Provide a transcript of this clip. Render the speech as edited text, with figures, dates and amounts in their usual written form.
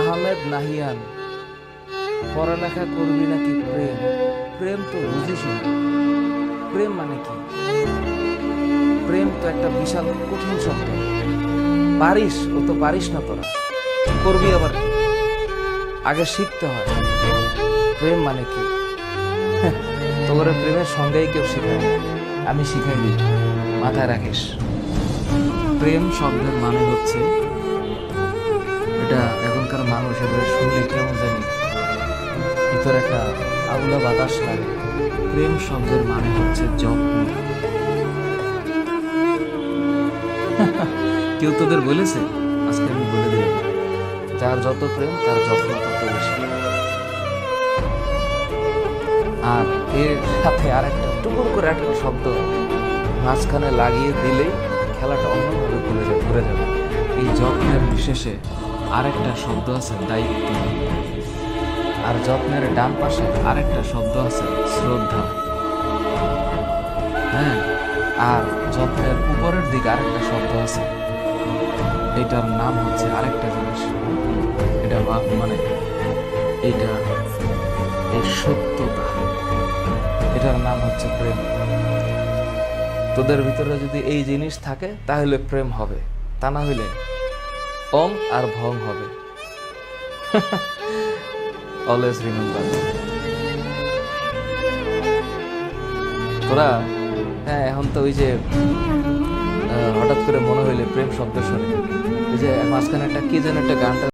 আহমেদ নাহিয়ান, পড়ালেখা করবি নাকি প্রেম? প্রেম তো বুঝিস না। প্রেম মানে কি? প্রেম তো একটা বিশাল কঠিন শব্দ। পারিস, ও তো পারিস না তোরা, করবি আবার কি? আগে শিখতে হয় প্রেম মানে কি। তোর প্রেমের সঙ্গেই কেউ শিখায় না, আমি শিখাই দিই, মাথায় রাখিস। প্রেম শব্দের মানে হচ্ছে, এটা এখনকার মানুষ এদের শুনলে কেমন জানি ভিতরে একটা আগুলা বাতাস লাগে। প্রেম শব্দের মানে হচ্ছে যত্ন। কেউ তোদের বলেছে? আজকে আমি বলে দিলাম, যার যত প্রেম তার যত্ন তত বেশি। আর এর সাথে আরেকটা টুকুর করে একটা শব্দ মাঝখানে লাগিয়ে দিলেই খেলাটা অন্যভাবে ঘুরে যাবে। এই যত্নের বিশেষে আরেকটা শব্দ আছে দায়িত্ব, আর যত্নের ডান পাশে আরেকটা শব্দ আছে শ্রদ্ধা। হ্যাঁ, আর যত্নের উপরের দিকে আরেকটা শব্দ আছে, এটার নাম হচ্ছে আরেকটা জিনিস। এটা মানে এটা এই সত্যতা, এটার নাম হচ্ছে প্রেম। তোদের ভিতরে যদি এই জিনিস থাকে তাহলে প্রেম হবে, তা না হইলে অং আর ভং হবে। Always remember. তোরা হ্যাঁ, এখন তো ওই যে হঠাৎ করে মনে হইলে প্রেম শব্দ শুনে, ওই যে মাঝখানে একটা কি যেন একটা গানটা